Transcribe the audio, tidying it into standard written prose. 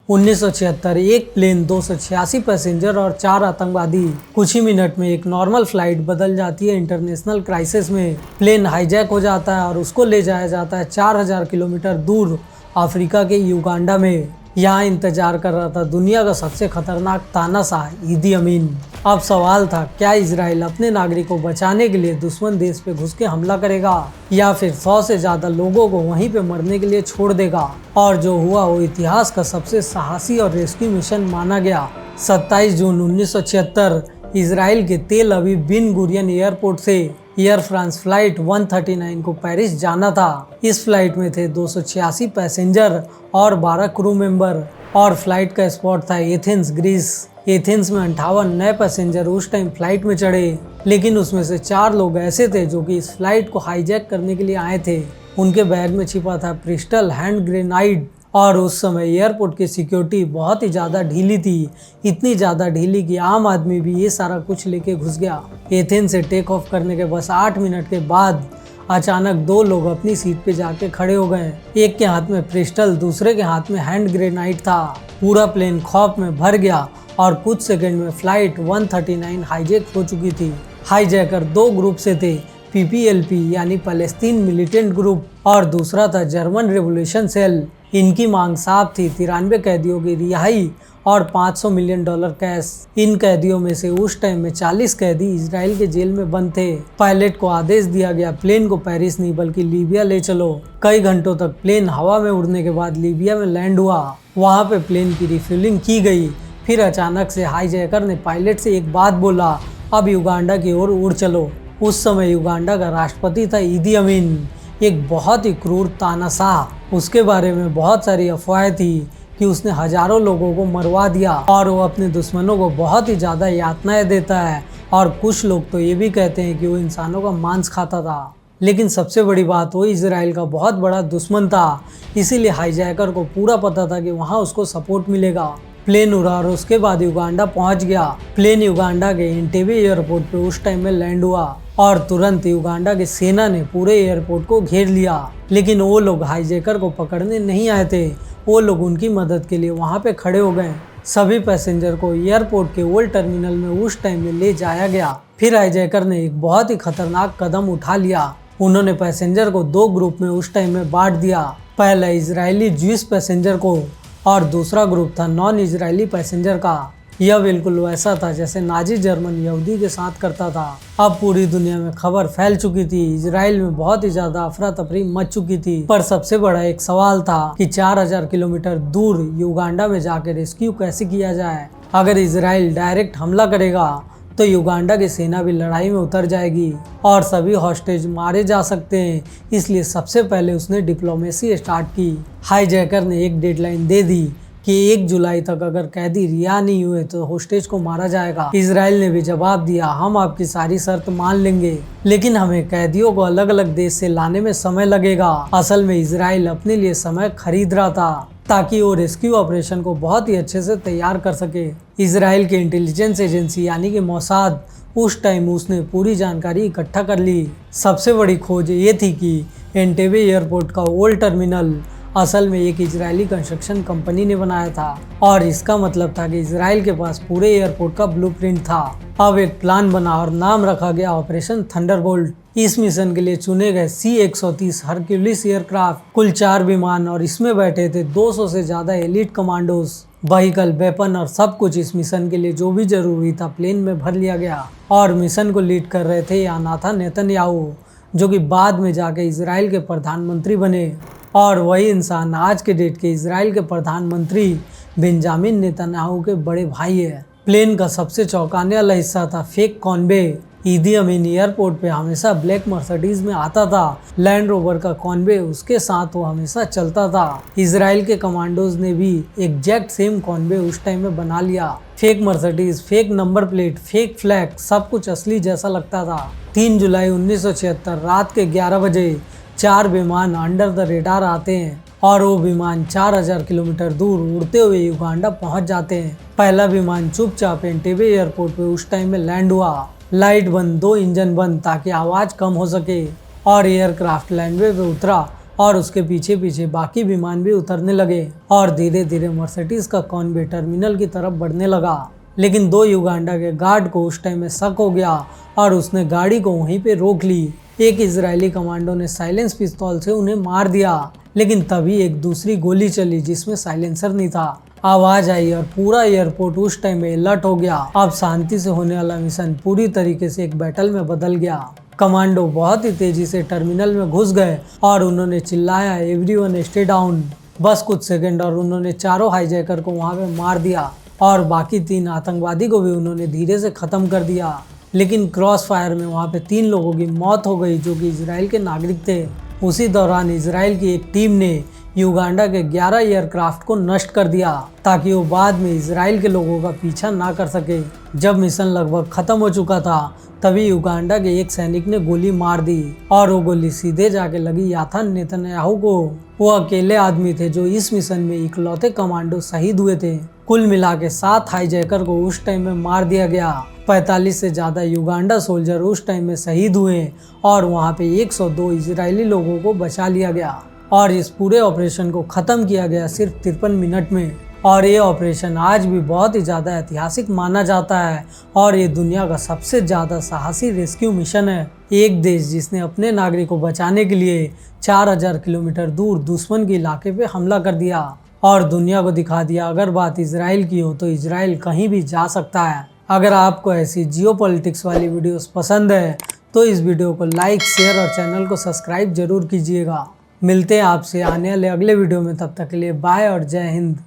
1976 एक plane 286 passenger और 4 आतंकवादी। कुछ ही मिनट में एक नॉर्मल फ्लाइट बदल जाती है इंटरनेशनल क्राइसिस में। प्लेन हाईजैक हो जाता है और उसको ले जाया जाता है 4000 किलोमीटर दूर अफ्रीका के युगांडा में। यहाँ इंतजार कर रहा था दुनिया का सबसे खतरनाक तानाशाह ईदी अमीन। अब सवाल था, क्या इजराइल अपने नागरिकों को बचाने के लिए दुश्मन देश पे घुस के हमला करेगा या फिर 100 से ज्यादा लोगों को वहीं पे मरने के लिए छोड़ देगा। और जो हुआ वो इतिहास का सबसे साहसी और रेस्क्यू मिशन माना गया। 27 जून 1976 इजराइल के तेल अवीव बिन गुरियन एयरपोर्ट से एयर फ्रांस फ्लाइट 139 को पेरिस जाना था। इस फ्लाइट में थे 286 पैसेंजर और 12 क्रू मेंबर और फ्लाइट का स्पॉट था एथेंस, ग्रीस। एथेंस में 58 नए पैसेंजर उस टाइम फ्लाइट में चढ़े, लेकिन उसमें से 4 लोग ऐसे थे जो कि इस फ्लाइट को हाईजैक करने के लिए आए थे। उनके बैग में छिपा था पिस्टल, हैंड ग्रेनाइड और उस समय एयरपोर्ट की सिक्योरिटी बहुत ही ज़्यादा ढीली थी, इतनी ज़्यादा ढीली कि आम आदमी भी ये सारा कुछ लेके घुस गया। एथेंस से टेक ऑफ करने के बस 8 मिनट के बाद अचानक 2 लोग अपनी सीट पे जाके खड़े हो गए। एक के हाथ में पिस्टल, दूसरे के हाथ में हैंड ग्रेनाइड था। पूरा प्लेन खौफ में भर गया और कुछ सेकंड में फ्लाइट 139 हाईजैक हो चुकी थी। हाईजैकर 2 ग्रुप से थे, PPLP यानी पैलेस्टीन मिलिटेंट ग्रुप और दूसरा था जर्मन रेवोल्यूशन सेल। इनकी मांग साफ थी, 93 कैदियों की रिहाई और $500 मिलियन कैश। इन कैदियों में से उस टाइम में 40 कैदी इजराइल के जेल में बंद थे। पायलट को आदेश दिया गया प्लेन को पेरिस नहीं बल्कि लीबिया ले चलो। कई घंटों तक प्लेन हवा में उड़ने के बाद लीबिया में लैंड हुआ। वहां पे प्लेन की रिफ्यूलिंग की गई। फिर अचानक से हाईजैकर ने पायलट से एक बात बोला, अब युगांडा की ओर उड़ चलो। उस समय युगांडा का राष्ट्रपति था ईदी अमीन, एक बहुत ही क्रूर तानाशाह। उसके बारे में बहुत सारी अफवाहें थी कि उसने हजारों लोगों को मरवा दिया और वो अपने दुश्मनों को बहुत ही ज़्यादा यातनाएं देता है। और कुछ लोग तो ये भी कहते हैं कि वो इंसानों का मांस खाता था। लेकिन सबसे बड़ी बात, वो इजराइल का बहुत बड़ा दुश्मन था, इसीलिए हाईजैकर को पूरा पता था कि वहाँ उसको सपोर्ट मिलेगा। प्लेन उड़ा और उसके बाद युगांडा पहुंच गया। प्लेन युगांडा के एंटेबे एयरपोर्ट पे उस टाइम में लैंड हुआ और तुरंत युगांडा की सेना ने पूरे एयरपोर्ट को घेर लिया। लेकिन वो लोग हाईजैकर को पकड़ने नहीं आए थे, वो लोग उनकी मदद के लिए वहां पे खड़े हो गए। सभी पैसेंजर को एयरपोर्ट के ओल्ड टर्मिनल में उस टाइम में ले जाया गया। फिर हाईजैकर ने एक बहुत ही खतरनाक कदम उठा लिया। उन्होंने पैसेंजर को 2 ग्रुप में उस टाइम में बांट दिया। पहला इजरायली ज्यूइश पैसेंजर को और दूसरा ग्रुप था नॉन इजरायली पैसेंजर का। यह बिल्कुल वैसा था जैसे नाजी जर्मन यहूदी के साथ करता था। अब पूरी दुनिया में खबर फैल चुकी थी, इजराइल में बहुत ही ज्यादा अफरा तफरी मच चुकी थी। पर सबसे बड़ा एक सवाल था कि 4000 किलोमीटर दूर युगांडा में जाकर रेस्क्यू कैसे किया जाए। अगर इजराइल डायरेक्ट हमला करेगा तो युगांडा की सेना भी लड़ाई में उतर जाएगी और सभी हॉस्टेज मारे जा सकते हैं। इसलिए सबसे पहले उसने डिप्लोमेसी स्टार्ट की। हाईजैकर ने एक डेडलाइन दे दी कि 1 जुलाई तक अगर कैदी रिहा नहीं हुए तो होस्टेज को मारा जाएगा। इजराइल ने भी जवाब दिया, हम आपकी सारी शर्त मान लेंगे, लेकिन हमें कैदियों को अलग अलग देश से लाने में समय लगेगा। असल में इजराइल अपने लिए समय खरीद रहा था ताकि वो रेस्क्यू ऑपरेशन को बहुत ही अच्छे से तैयार कर सके। इजराइल की इंटेलिजेंस एजेंसी यानी कि मोसाद उस टाइम उसने पूरी जानकारी इकट्ठा कर ली। सबसे बड़ी खोज ये थी कि एंटेबे एयरपोर्ट का ओल्ड टर्मिनल असल में एक इजरायली कंस्ट्रक्शन कंपनी ने बनाया था और इसका मतलब था कि इजराइल के पास पूरे एयरपोर्ट का ब्लूप्रिंट था। अब एक प्लान बना और नाम रखा गया ऑपरेशन थंडरबोल्ट। इस मिशन के लिए चुने गए C-130 हरक्यूलिस एयरक्राफ्ट, कुल 4 विमान और इसमें बैठे थे 200 से ज्यादा एलिट कमांडोज। व्हीकल, वेपन और सब कुछ इस मिशन के लिए जो भी जरूरी था प्लेन में भर लिया गया। और मिशन को लीड कर रहे थे यानाथा नेतन्याहू, जो कि बाद में जाके इजराइल के प्रधानमंत्री बने। और वही इंसान आज के डेट के इजराइल के प्रधानमंत्री बेंजामिन नेतन्याहू के बड़े भाई है। प्लेन का सबसे चौंकाने वाला हिस्सा था फेक कॉन्वे। ईदी अमीन एयरपोर्ट पे हमेशा ब्लैक मर्सिडीज में आता था। लैंड रोवर का कॉन्वे उसके साथ वो हमेशा चलता था। इजराइल के कमांडोज ने भी एग्जैक्ट सेम कॉन्वे उस टाइम में बना लिया। Fake Mercedes, fake number plate, fake flag, सब कुछ असली जैसा लगता था। 3 जुलाई 1976 रात के 11 बजे 4 विमान अंडर द रेडार आते हैं और वो विमान 4000 किलोमीटर दूर उड़ते हुए युगांडा पहुंच जाते हैं। पहला विमान चुपचाप एंटेबे एयरपोर्ट पे उस टाइम में लैंड हुआ। लाइट बंद, 2 इंजन बंद ताकि आवाज कम हो सके और एयरक्राफ्ट लैंडवे पे उतरा और उसके पीछे पीछे बाकी विमान भी उतरने लगे और धीरे धीरे मर्सिडीज का कॉन्वे टर्मिनल की तरफ बढ़ने लगा। लेकिन 2 युगांडा के गार्ड को उस टाइम में शक हो गया और उसने गाड़ी को वहीं पे रोक ली। एक इजरायली कमांडो ने साइलेंस पिस्तौल से उन्हें मार दिया, लेकिन तभी एक दूसरी गोली चली जिसमें साइलेंसर नहीं था। आवाज आई और पूरा एयरपोर्ट उस टाइम में अलर्ट हो गया। अब शांति से होने वाला मिशन पूरी तरीके से एक बैटल में बदल गया। कमांडो बहुत ही तेजी से टर्मिनल में घुस गए और उन्होंने चिल्लाया, एवरीवन स्टे डाउन। बस कुछ सेकंड और उन्होंने चारों हाईजैकर को वहां पे मार दिया और बाकी 3 आतंकवादी को भी उन्होंने धीरे से खत्म कर दिया। लेकिन क्रॉस फायर में वहां पे 3 लोगों की मौत हो गई जो कि इजराइल के नागरिक थे। उसी दौरान इजराइल की एक टीम ने युगांडा के 11 एयरक्राफ्ट को नष्ट कर दिया ताकि वो बाद में इजराइल के लोगों का पीछा ना कर सके। जब मिशन लगभग खत्म हो चुका था तभी युगांडा के एक सैनिक ने गोली मार दी और वो गोली सीधे जाके लगी याथन नेतन्याहू को। वो अकेले आदमी थे जो इस मिशन में इकलौते कमांडो शहीद हुए थे। कुल मिला के 7 हाईजैकर को उस टाइम में मार दिया गया। 45 से ज्यादा युगांडा सोल्जर उस टाइम में शहीद हुए और वहां पे 102 इजरायली लोगों को बचा लिया गया और इस पूरे ऑपरेशन को खत्म किया गया सिर्फ 53 मिनट में। और ये ऑपरेशन आज भी बहुत ही ज़्यादा ऐतिहासिक माना जाता है और ये दुनिया का सबसे ज़्यादा साहसी रेस्क्यू मिशन है। एक देश जिसने अपने नागरिक को बचाने के लिए 4000 किलोमीटर दूर दुश्मन के इलाके पे हमला कर दिया और दुनिया को दिखा दिया अगर बात इजराइल की हो तो इजराइल कहीं भी जा सकता है। अगर आपको ऐसी जियोपॉलिटिक्स वाली वीडियोस पसंद है तो इस वीडियो को लाइक, शेयर और चैनल को सब्सक्राइब जरूर कीजिएगा। मिलते हैं आपसे आने वाले अगले वीडियो में, तब तक के लिए बाय और जय हिंद।